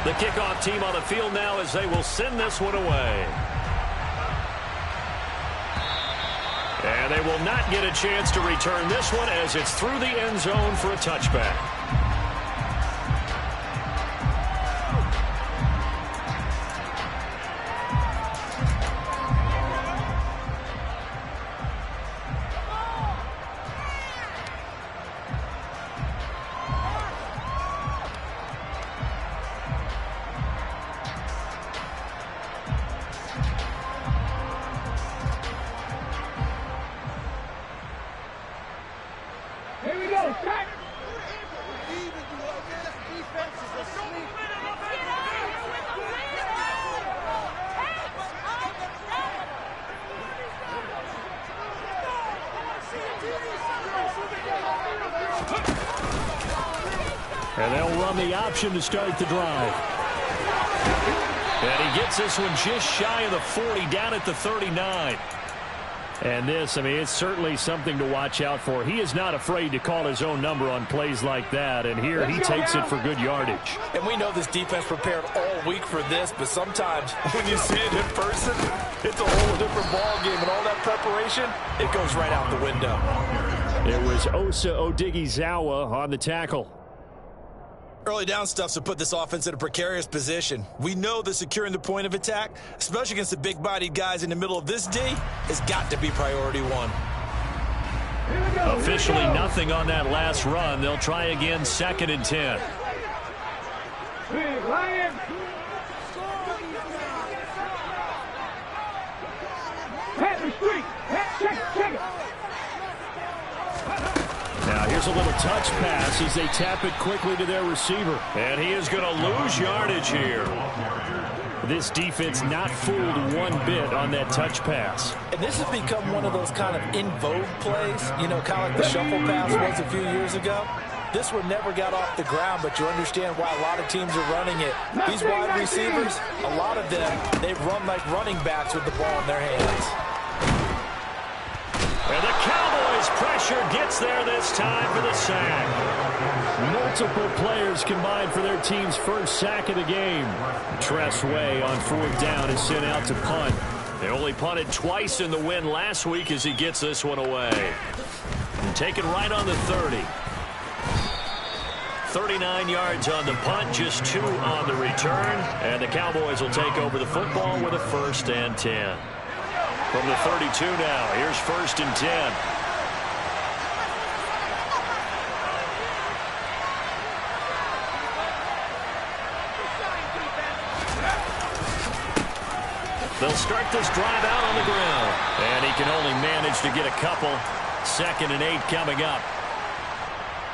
The kickoff team on the field now as they will send this one away. And they will not get a chance to return this one as it's through the end zone for a touchback. And they'll run the option to start the drive. And he gets this one just shy of the 40, down at the 39. And this, I mean, it's certainly something to watch out for. He is not afraid to call his own number on plays like that. And here he takes it for good yardage. And we know this defense prepared all week for this, but sometimes when you see it in person, it's a whole different ball game. And all that preparation, it goes right out the window. It was Osa Odighizuwa on the tackle. Early down stuff to put this offense in a precarious position. We know that securing the point of attack, especially against the big-bodied guys in the middle of this D, has got to be priority one. Officially nothing on that last run. They'll try again, 2nd and 10. Now here's a little touch pass as they tap it quickly to their receiver. And he is going to lose yardage here. This defense not fooled one bit on that touch pass. And this has become one of those kind of in vogue plays, you know, kind of like the shuffle pass was a few years ago. This one never got off the ground, but you understand why a lot of teams are running it. These wide receivers, a lot of them, they run like running backs with the ball in their hands. And the Cowboys pressure gets there this time for the sack. Multiple players combined for their team's first sack of the game. Tress Way on 4th down is sent out to punt. They only punted twice in the win last week as he gets this one away. And taken right on the 30. 39 yards on the punt, just 2 on the return. And the Cowboys will take over the football with a 1st and 10. From the 32 now, here's 1st and 10. They'll start this drive out on the ground. And he can only manage to get a couple. 2nd and 8 coming up.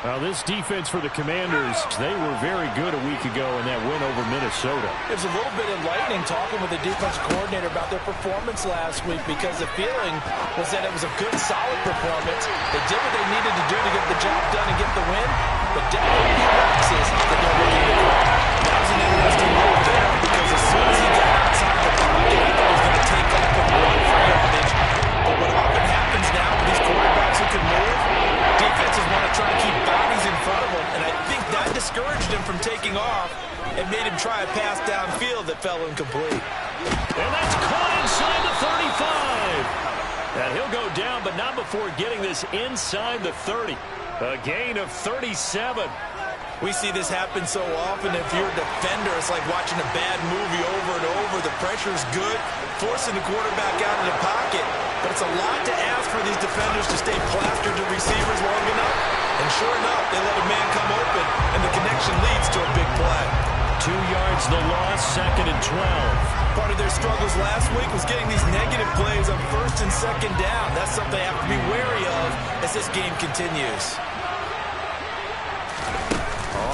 Now this defense for the Commanders, they were very good a week ago in that win over Minnesota. It was a little bit enlightening talking with the defensive coordinator about their performance last week because the feeling was that it was a good, solid performance. They did what they needed to do to get the job done and get the win, but definitely boxes that they're looking to crack. That was an interesting move there because as soon as he got outside the pocket, he thought he was going to take off and run for yardage. But what often happens now with these quarterbacks who can move, defenses want to try to keep bodies in front of him, and I think that discouraged him from taking off and made him try a pass downfield that fell incomplete. And that's caught inside the 35. And he'll go down, but not before getting this inside the 30. A gain of 37. We see this happen so often. If you're a defender, it's like watching a bad movie over and over. The pressure's good, forcing the quarterback out of the pocket. But it's a lot to ask for these defenders to stay plastered to receivers long enough. And sure enough, they let a man come open, and the connection leads to a big play. 2 yards the loss, 2nd and 12. Part of their struggles last week was getting these negative plays on 1st and 2nd down. That's something they have to be wary of as this game continues.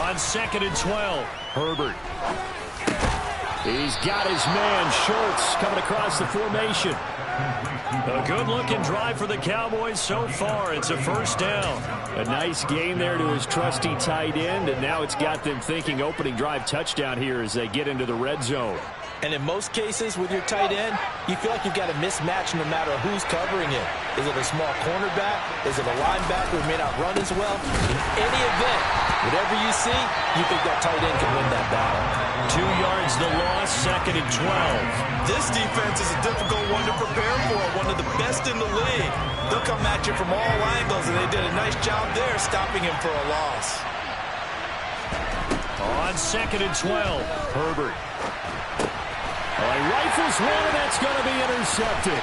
On 2nd and 12, Herbert. He's got his man, Schultz, coming across the formation. A good-looking drive for the Cowboys so far. It's a 1st down. A nice gain there to his trusty tight end, and now it's got them thinking opening drive touchdown here as they get into the red zone. And in most cases with your tight end, you feel like you've got a mismatch no matter who's covering it. Is it a small cornerback? Is it a linebacker who may not run as well? In any event, whatever you see, you think that tight end can win that battle. 2 yards the loss, 2nd and 12. This defense is a difficult one to prepare for, one of the best in the league. They'll come at you from all angles, and they did a nice job there stopping him for a loss. On 2nd and 12, Herbert. He rifles one, and that's going to be intercepted.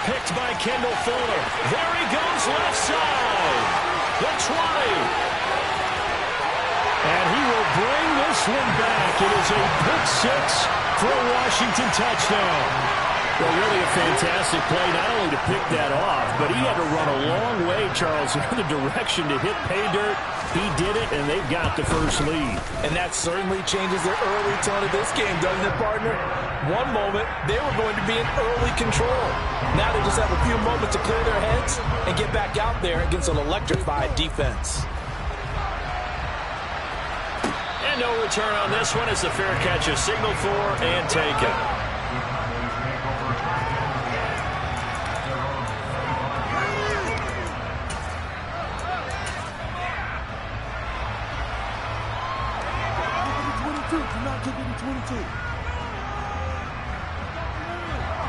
Picked by Kendall Fuller. There he goes, left side. The 20. And he will bring this one back. It is a pick six for a Washington touchdown. Well, really a fantastic play, not only to pick that off, but he had to run a long way, Charles, in the direction to hit pay dirt. He did it, and they've got the first lead. And that certainly changes the early tone of this game, doesn't it, partner? One moment, they were going to be in early control. Now they just have a few moments to clear their heads and get back out there against an electrified defense. And no return on this one as the fair catch is signaled for and taken.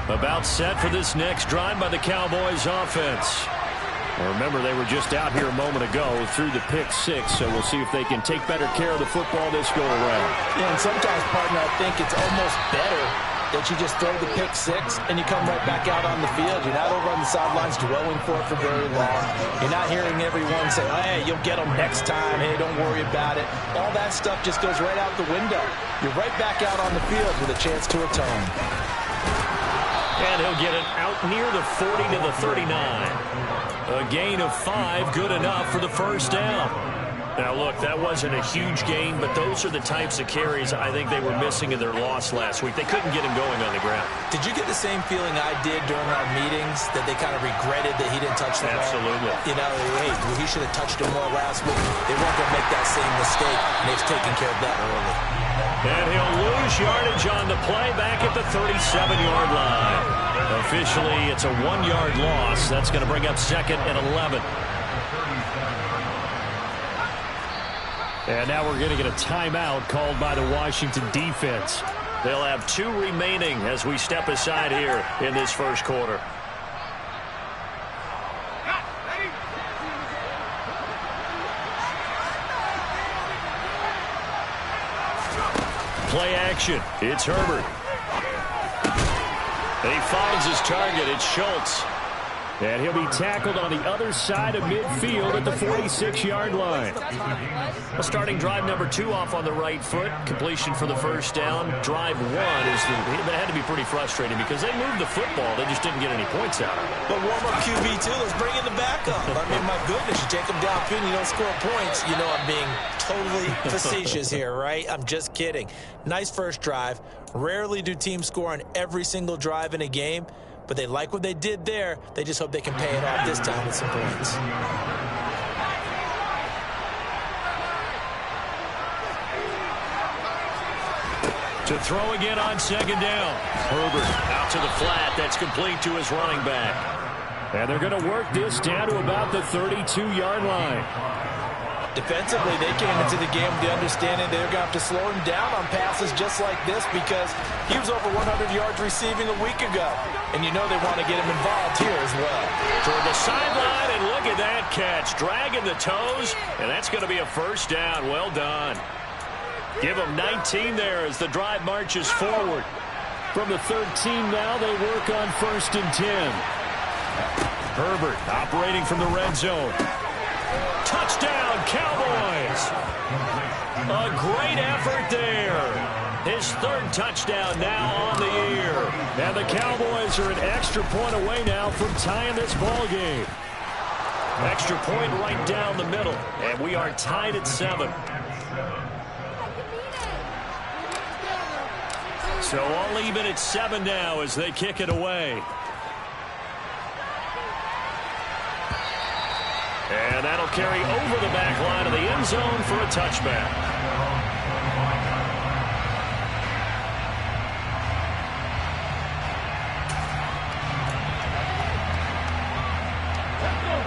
About set for this next drive by the Cowboys offense. Well, remember, they were just out here a moment ago through the pick six, so we'll see if they can take better care of the football this go-around. Yeah, and sometimes, partner, I think it's almost better that you just throw the pick six and you come right back out on the field. You're not over on the sidelines dwelling for it for very long. You're not hearing everyone say, hey, you'll get them next time. Hey, don't worry about it. All that stuff just goes right out the window. You're right back out on the field with a chance to atone. And he'll get it out near the 40 to the 39. A gain of 5, good enough for the first down. Now, look, that wasn't a huge gain, but those are the types of carries I think they were missing in their loss last week. They couldn't get him going on the ground. Did you get the same feeling I did during our meetings, that they kind of regretted that he didn't touch the ball? Absolutely. You know, hey, he should have touched him more last week. They weren't going to make that same mistake, and they've taken care of that early. And he'll lose yardage on the play back at the 37-yard line. Officially, it's a 1-yard loss. That's going to bring up 2nd and 11. And now we're going to get a timeout called by the Washington defense. They'll have 2 remaining as we step aside here in this first quarter. Play action. It's Herbert. And he finds his target. It's Schultz. And he'll be tackled on the other side of midfield at the 46-yard line. A starting drive number 2 off on the right foot. Completion for the first down. Drive 1 that had to be pretty frustrating because they moved the football. They just didn't get any points out of it. But warm-up QB2, let's bring in the backup. I mean, my goodness, you take them downfield and you don't score points. You know I'm being totally facetious here, right? I'm just kidding. Nice first drive. Rarely do teams score on every single drive in a game. But they like what they did there. They just hope they can pay it off this time with some points. To throw again on 2nd down. Herbert out to the flat. That's complete to his running back. And they're going to work this down to about the 32-yard line. Defensively, they came into the game with the understanding they're going to have to slow him down on passes just like this because he was over 100 yards receiving a week ago. And you know they want to get him involved here as well. Toward the sideline, and look at that catch. Dragging the toes, and that's going to be a first down. Well done. Give them 19 there as the drive marches forward. From the 13 now, they work on 1st and 10. Herbert operating from the red zone. Touchdown, Cowboys! A great effort there. His 3rd touchdown now on the year. And the Cowboys are an extra point away now from tying this ball game. Extra point right down the middle. And we are tied at 7. So all even at 7 now as they kick it away. And that'll carry over the back line of the end zone for a touchback.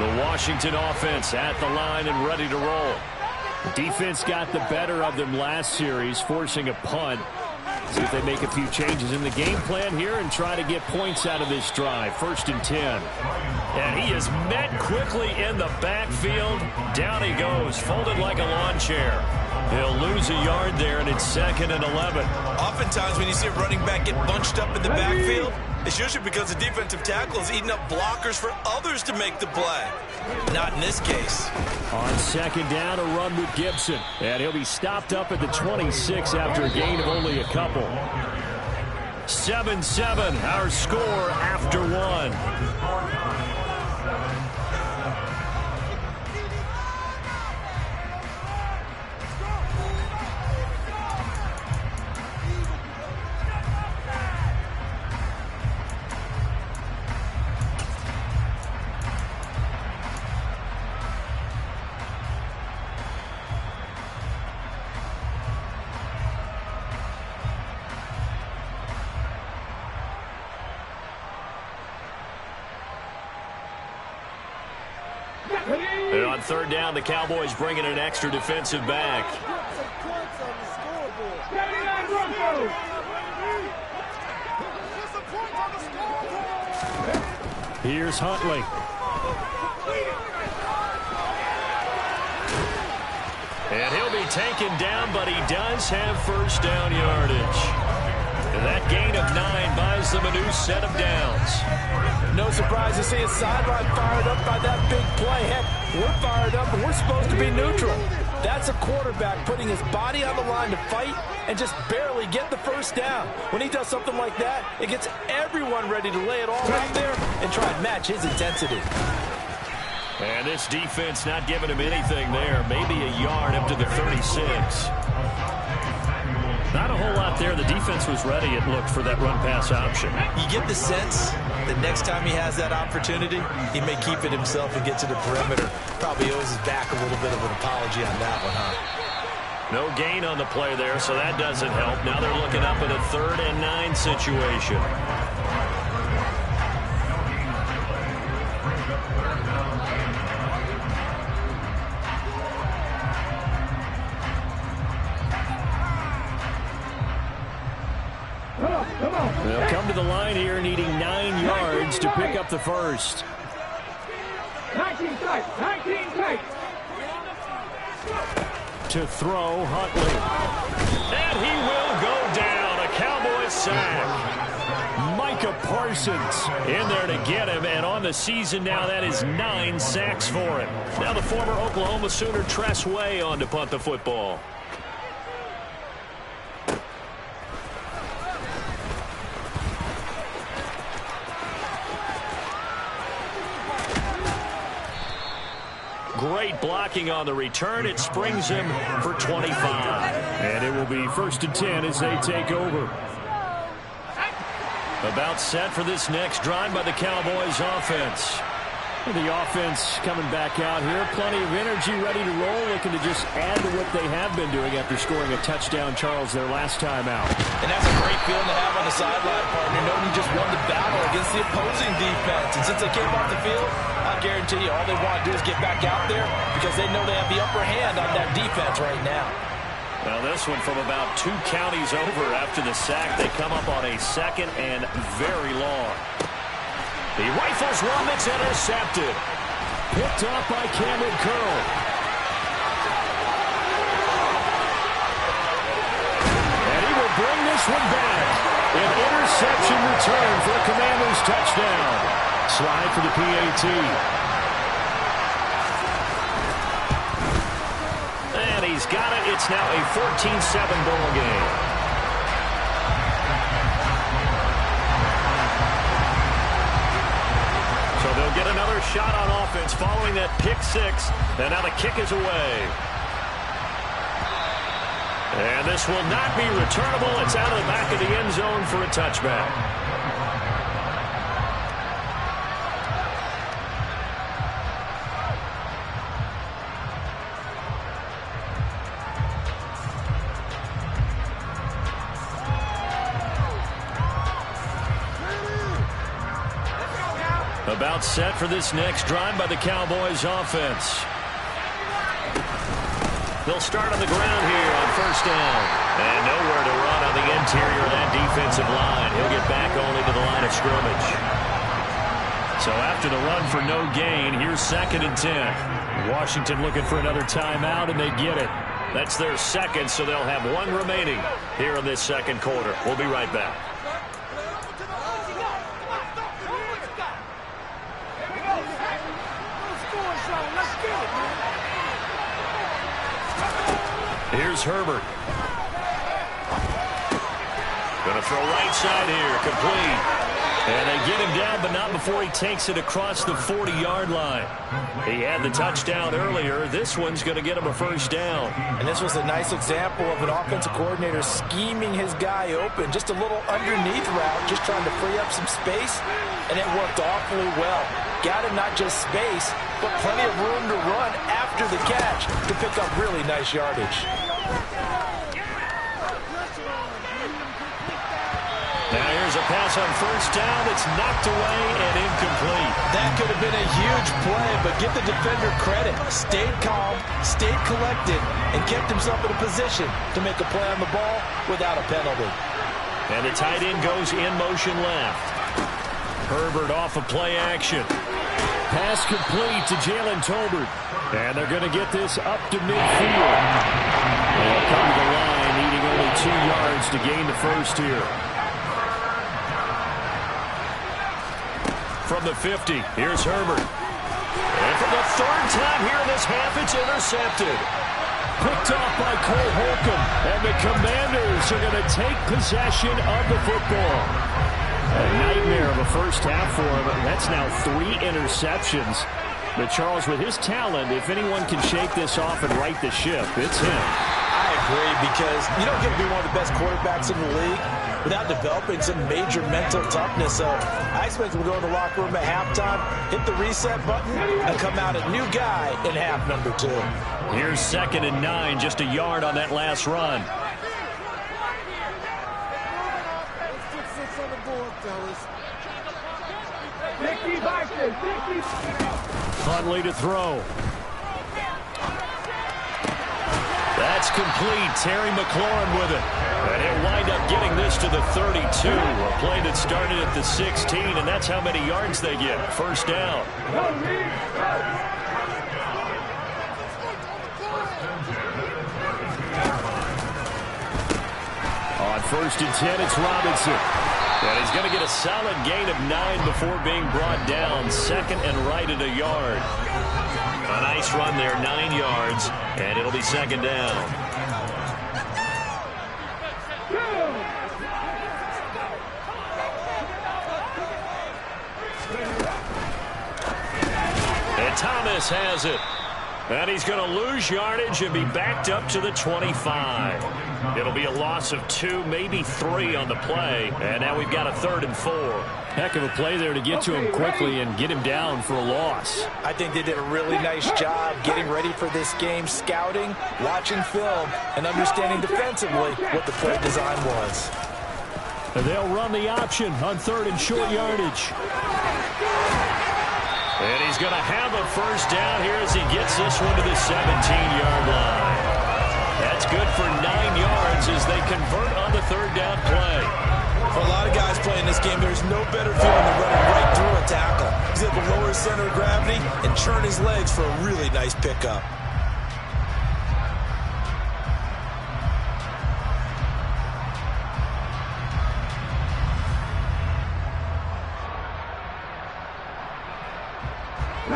The Washington offense at the line and ready to roll. The defense got the better of them last series, forcing a punt. See if they make a few changes in the game plan here and try to get points out of this drive. 1st and 10. And he is met quickly in the backfield. Down he goes, folded like a lawn chair. He'll lose a yard there, and it's 2nd and 11. Oftentimes when you see a running back get bunched up in the backfield, it's usually because the defensive tackle is eating up blockers for others to make the play. Not in this case. On 2nd down, a run with Gibson. And he'll be stopped up at the 26 after a gain of only a couple. 7-7, our score after 1. And on 3rd down, the Cowboys bringing an extra defensive back. Here's Huntley. And he'll be taken down, but he does have 1st down yardage. And that gain of 9 buys them a new set of downs. No surprise to see a sideline fired up by that big play. Heck, we're fired up, and we're supposed to be neutral. That's a quarterback putting his body on the line to fight and just barely get the 1st down. When he does something like that, it gets everyone ready to lay it all out there and try and match his intensity. And this defense not giving him anything there. Maybe a yard up to the 36. Not a whole lot there. The defense was ready, it looked, for that run-pass option. You get the sense that next time he has that opportunity, he may keep it himself and get to the perimeter. Probably owes his back a little bit of an apology on that one, huh? No gain on the play there, so that doesn't help. Now they're looking up at a 3rd and 9 situation. They'll come to the line here needing 9 yards to pick up the 1st. 19 tight. To throw, Huntley. And he will go down. A Cowboy sack. Micah Parsons in there to get him. And on the season now, that is 9 sacks for him. Now the former Oklahoma Sooner Tress Way on to punt the football. Great blocking on the return. It springs him for 25. And it will be 1st and 10 as they take over. About set for this next drive by the Cowboys offense. The offense coming back out here. Plenty of energy, ready to roll. Looking to just add to what they have been doing after scoring a touchdown, Charles, their last time out. And that's a great feeling to have on the sideline, partner, knowing you just won the battle against the opposing defense. And since they came off the field, I guarantee you all they want to do is get back out there because they know they have the upper hand on that defense right now. Now this one from about 2 counties over after the sack. They come up on a 2nd and very long. He rifles one that's intercepted. Picked up by Cameron Curl. And he will bring this one back. An interception return for a Commanders touchdown. Slide for the PAT. And he's got it. It's now a 14-7 ball game. They'll get another shot on offense following that pick 6. And now the kick is away. And this will not be returnable. It's out of the back of the end zone for a touchback. About set for this next drive by the Cowboys offense. They'll start on the ground here on first down. And nowhere to run on the interior of that defensive line. He'll get back only to the line of scrimmage. So after the run for no gain, here's 2nd and 10. Washington looking for another timeout, and they get it. That's their second, so they'll have one remaining here in this second quarter. We'll be right back. Here's Herbert. Going to throw right side here, complete. And they get him down, but not before he takes it across the 40-yard line. He had the touchdown earlier. This one's going to get him a first down. And this was a nice example of an offensive coordinator scheming his guy open. Just a little underneath route, just trying to free up some space, and it worked awfully well. Got him not just space, but plenty of room to run after the catch to pick up really nice yardage. Now here's a pass on first down. It's knocked away and incomplete. That could have been a huge play, but give the defender credit. Stayed calm, stayed collected, and kept himself in a position to make a play on the ball without a penalty. And the tight end goes in motion left. Herbert off of play action. Pass complete to Jalen Tolbert. And they're going to get this up to midfield. They'll come to the line, needing only 2 yards to gain the first here. From the 50, here's Herbert. And for the 3rd time here in this half, it's intercepted. Picked off by Cole Holcomb. And the Commanders are going to take possession of the football. A nightmare of a first half for him. That's now 3 interceptions. But Charles, with his talent, if anyone can shake this off and right the ship, it's him. I agree, because you don't get to be one of the best quarterbacks in the league without developing some major mental toughness. So I expect him to go in the locker room at halftime, hit the reset button, and come out a new guy in half number 2. Here's 2nd and 9, just a yard on that last run. Huntley to throw. That's complete. Terry McLaurin with it. And he'll wind up getting this to the 32. A play that started at the 16, and that's how many yards they get. First down. On 1st and 10, it's Robinson. And he's going to get a solid gain of 9 before being brought down. 2nd and right at a yard. A nice run there, 9 yards, and it'll be 2nd down. And Thomas has it. And he's going to lose yardage and be backed up to the 25. It'll be a loss of 2, maybe 3 on the play. And now we've got a 3rd and 4. Heck of a play there to get to him quickly and get him down for a loss. I think they did a really nice job getting ready for this game, scouting, watching film, and understanding defensively what the play design was. And they'll run the option on 3rd and short yardage. And he's going to have a first down here as he gets this one to the 17-yard line. That's good for 9 yards as they convert on the 3rd down play. For a lot of guys playing this game, there's no better feeling than running right through a tackle. He's able to lower his center of gravity and churn his legs for a really nice pickup.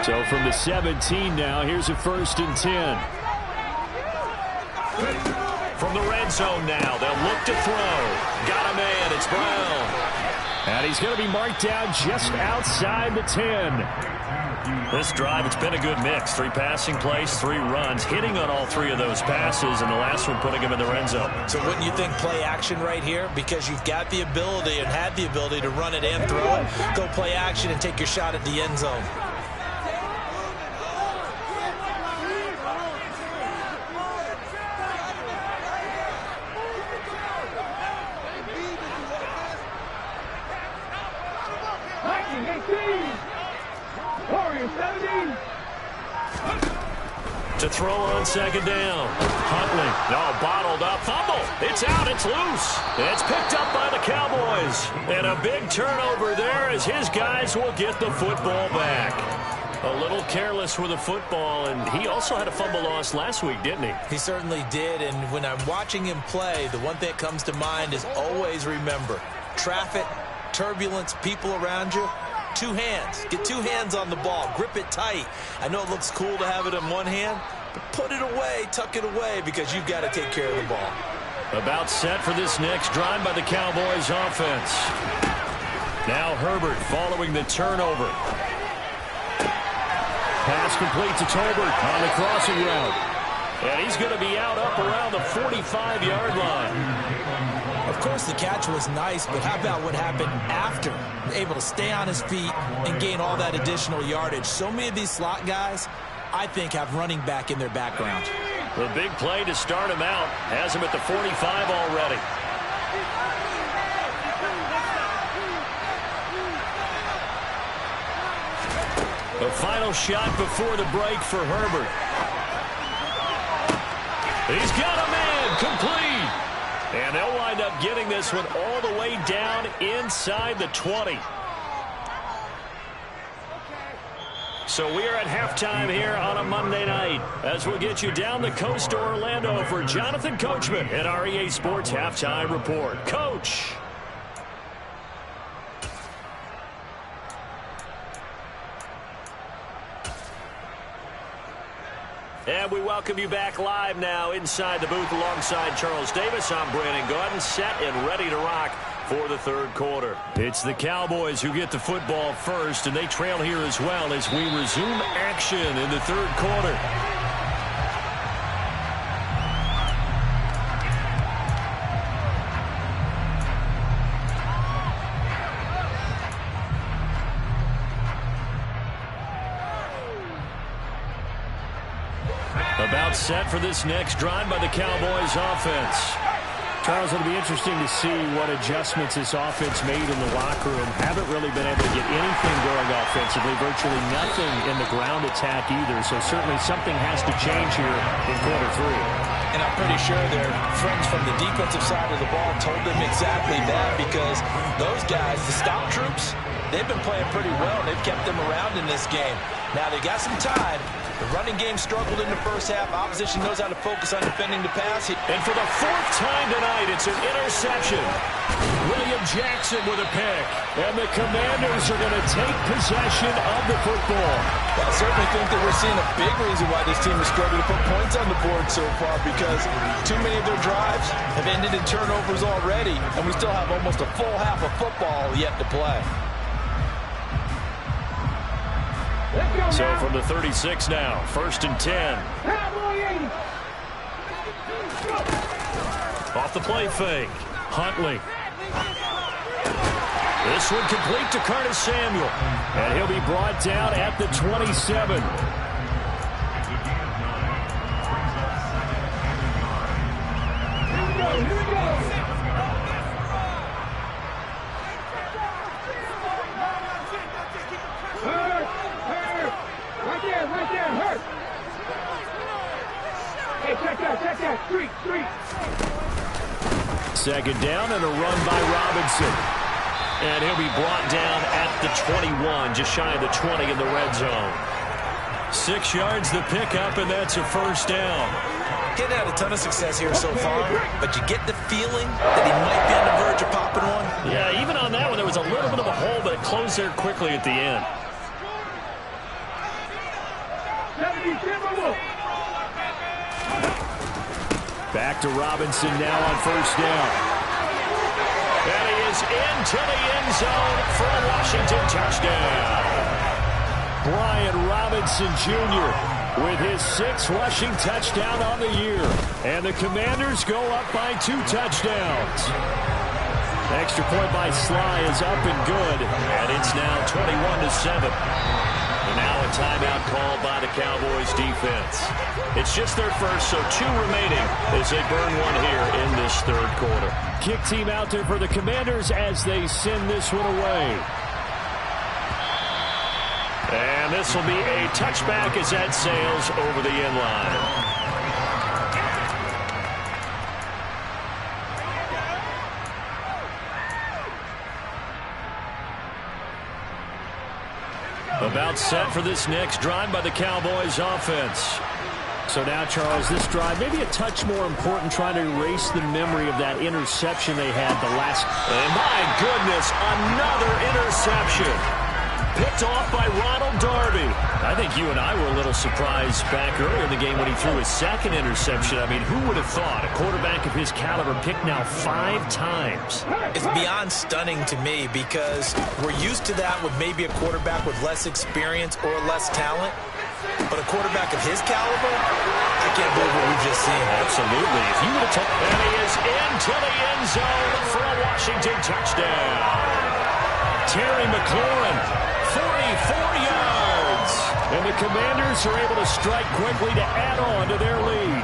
So from the 17 now, here's a 1st and 10. From the red zone now, they'll look to throw. Got a man, it's Brown. And he's going to be marked down just outside the 10. This drive, it's been a good mix. 3 passing plays, 3 runs, hitting on all 3 of those passes, and the last one putting him in the red zone. So wouldn't you think play action right here? Because you've got the ability and had the ability to run it and throw it. Go play action and take your shot at the end zone. to throw on second down. Huntley, no, bottled up, fumble. It's out, it's loose. It's picked up by the Cowboys. And a big turnover there as his guys will get the football back. A little careless with the football, and he also had a fumble loss last week, didn't he? He certainly did, and when I'm watching him play, the one thing that comes to mind is always remember, traffic, turbulence, people around you, two hands. Get two hands on the ball. Grip it tight. I know it looks cool to have it in one hand, but put it away, tuck it away, because you've got to take care of the ball. About set for this next drive by the Cowboys offense. Now Herbert following the turnover. Pass complete to Tolbert on the crossing route. And he's going to be out up around the 45-yard line. Of course, the catch was nice, but how about what happened after? Able to stay on his feet and gain all that additional yardage. So many of these slot guys, I think, have running back in their background. The big play to start him out has him at the 45 already. The final shot before the break for Herbert. He's got a man complete. And they'll wind up getting this one all the way down inside the 20. So we are at halftime here on a Monday night as we'll get you down the coast to Orlando for Jonathan Coachman at our EA Sports Halftime Report. Coach. And we welcome you back live now inside the booth alongside Charles Davis. I'm Brandon Gordon, set and ready to rock for the third quarter. It's the Cowboys who get the football first, and they trail here as well as we resume action in the third quarter. About set for this next drive by the Cowboys offense. Charles, it'll be interesting to see what adjustments this offense made in the locker room. Haven't really been able to get anything going offensively, virtually nothing in the ground attack either. So certainly something has to change here in quarter three. And I'm pretty sure their friends from the defensive side of the ball told them exactly that, because those guys, the stop troops, they've been playing pretty well. They've kept them around in this game. Now they got some time. The running game struggled in the first half. Opposition knows how to focus on defending the pass. And for the fourth time tonight, it's an interception. William Jackson with a pick. And the Commanders are going to take possession of the football. I certainly think that we're seeing a big reason why this team has struggled to put points on the board so far, because too many of their drives have ended in turnovers already, and we still have almost a full half of football yet to play. So from the 36 now, 1st and 10. Off the play fake. Huntley. This one complete to Curtis Samuel. And he'll be brought down at the 27. Here we go. Right there, hurt. Hey, check that, street. Second down and a run by Robinson. And he'll be brought down at the 21, just shy of the 20 in the red zone. 6 yards the pickup, and that's a first down. Getting had a ton of success here so far, but you get the feeling that he might be on the verge of popping one. Yeah, even on that one, there was a little bit of a hole, but it closed there quickly at the end. Back to Robinson now on first down. And he is into the end zone for a Washington touchdown. Brian Robinson Jr. with his 6th rushing touchdown on the year. And the Commanders go up by 2 touchdowns. Extra point by Sly is up and good. And it's now 21-7. And now a timeout called by the Cowboys defense. It's just their first, so 2 remaining as they burn one here in this third quarter. Kick team out there for the Commanders as they send this one away. And this will be a touchback as that sails over the end line. About set for this next drive by the Cowboys offense. So now, Charles, this drive maybe a touch more important, trying to erase the memory of that interception they had the last. And my goodness, another interception. Picked off by Ronald Darby. I think you and I were a little surprised back earlier in the game when he threw his second interception. I mean, who would have thought a quarterback of his caliber picked now 5 times? It's beyond stunning to me because we're used to that with maybe a quarterback with less experience or less talent. But a quarterback of his caliber, I can't believe what we've just seen. Absolutely. If you would have told... And he is into the end zone for a Washington touchdown. Terry McLaurin, 44 yards. And the Commanders are able to strike quickly to add on to their lead.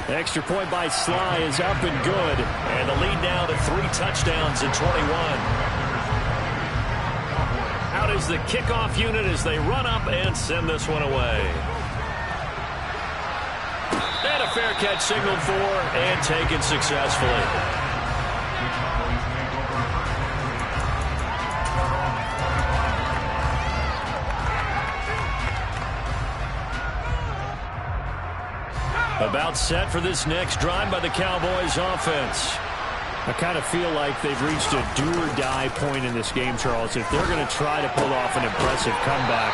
The extra point by Sly is up and good. And the lead now to 3 touchdowns in 21. Out is the kickoff unit as they run up and send this one away. And a fair catch signaled for and taken successfully. About set for this next drive by the Cowboys offense. I kind of feel like they've reached a do-or-die point in this game, Charles. If they're going to try to pull off an impressive comeback,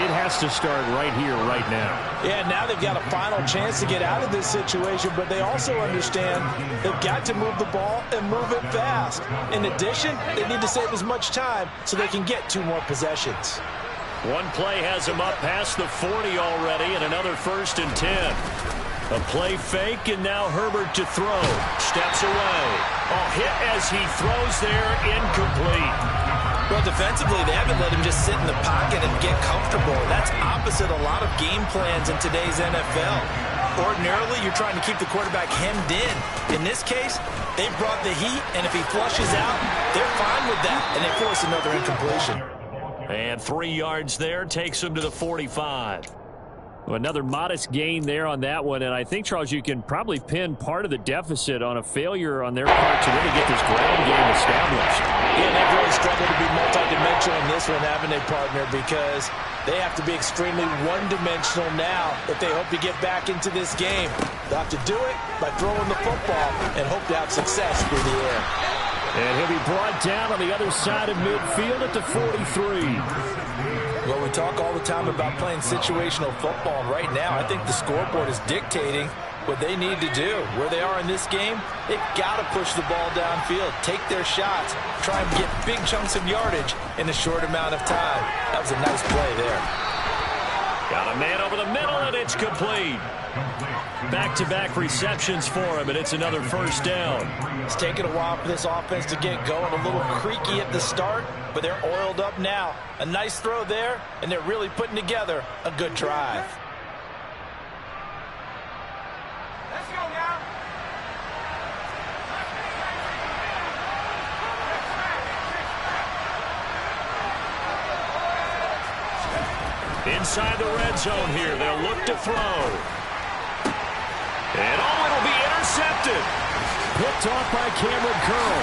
it has to start right here, right now. Yeah, now they've got a final chance to get out of this situation, but they also understand they've got to move the ball and move it fast. In addition, they need to save as much time so they can get 2 more possessions. One play has him up past the 40 already, and another 1st and 10. A play fake, and now Herbert to throw. Steps away. A hit as he throws there, incomplete. Well, defensively, they haven't let him just sit in the pocket and get comfortable. That's opposite a lot of game plans in today's NFL. Ordinarily, you're trying to keep the quarterback hemmed in. In this case, they brought the heat, and if he flushes out, they're fine with that, and they force another incompletion. And 3 yards there takes him to the 45. Well, another modest gain there on that one, and I think, Charles, you can probably pin part of the deficit on a failure on their part to really get this ground game established. Yeah, they've really struggled to be multidimensional in this one, haven't they, partner? Because they have to be extremely one-dimensional now if they hope to get back into this game. They'll have to do it by throwing the football and hope to have success through the air. And he'll be brought down on the other side of midfield at the 43. Well, we talk all the time about playing situational football. Right now, I think the scoreboard is dictating what they need to do. Where they are in this game, they've got to push the ball downfield, take their shots, try and get big chunks of yardage in a short amount of time. That was a nice play there. Got a man over the middle, and it's complete. Back-to-back receptions for him, and it's another 1st down. It's taken a while for this offense to get going. A little creaky at the start, but they're oiled up now. A nice throw there, and they're really putting together a good drive. Let's go now. Inside the red zone here, they'll look to throw. And it'll be intercepted. Picked off by Cameron Curl.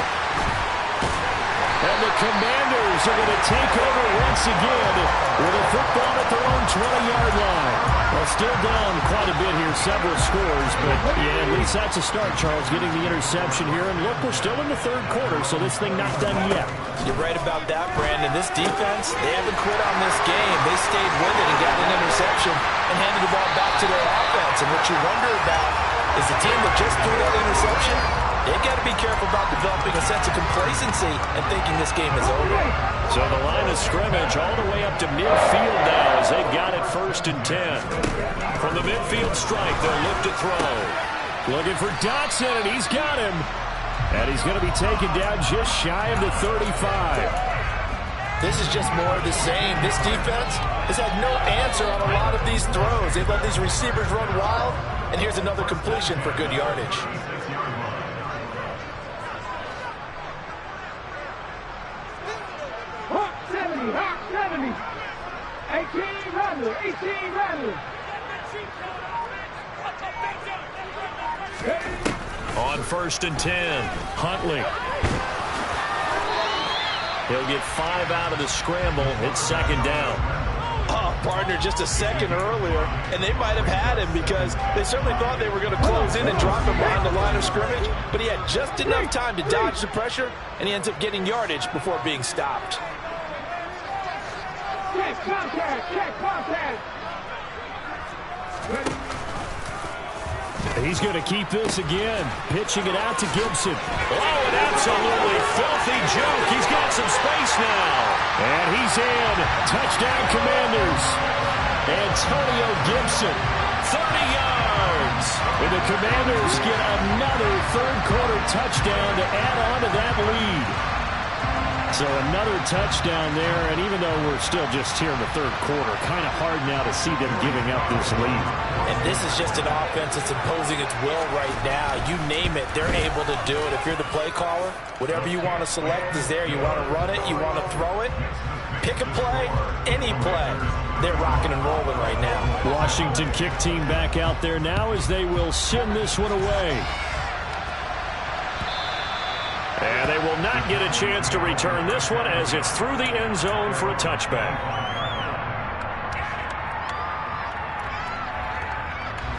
And the Commanders are going to take over once again with a football at their own 20-yard line. Well, still down quite a bit here, several scores, but yeah, at least that's a start, Charles, getting the interception here. And look, we're still in the 3rd quarter, so this thing not done yet. You're right about that, Brandon. This defense, they haven't quit on this game. They stayed with it and got an interception and handed the ball back to their offense. And what you wonder about is the team that just threw that interception, they've got to be careful about developing a sense of complacency and thinking this game is over. So the line of scrimmage all the way up to midfield now as they've got it 1st and 10. From the midfield strike, they'll look to throw. Looking for Dotson, and he's got him. And he's going to be taken down just shy of the 35. This is just more of the same. This defense has had no answer on a lot of these throws. They've let these receivers run wild, and here's another completion for good yardage. On 1st and 10, Huntley. He'll get 5 out of the scramble. It's 2nd down. Partner just a second earlier, and they might have had him because they certainly thought they were going to close in and drop him behind the line of scrimmage, but he had just enough time to dodge the pressure, and he ends up getting yardage before being stopped. Check contact, check contact. He's going to keep this again, pitching it out to Gibson. Oh, an absolutely filthy joke. He's got some space now. And he's in. Touchdown, Commanders. Antonio Gibson, 30 yards. And the Commanders get another third-quarter touchdown to add on to that lead. So another touchdown there, and even though we're still just here in the third quarter, kind of hard now to see them giving up this lead. And this is just an offense that's imposing its will right now. You name it, they're able to do it. If you're the play caller, whatever you want to select is there. You want to run it, you want to throw it, pick a play, any play. They're rocking and rolling right now. Washington kick team back out there now as they will send this one away. And they will not get a chance to return this one as it's through the end zone for a touchback.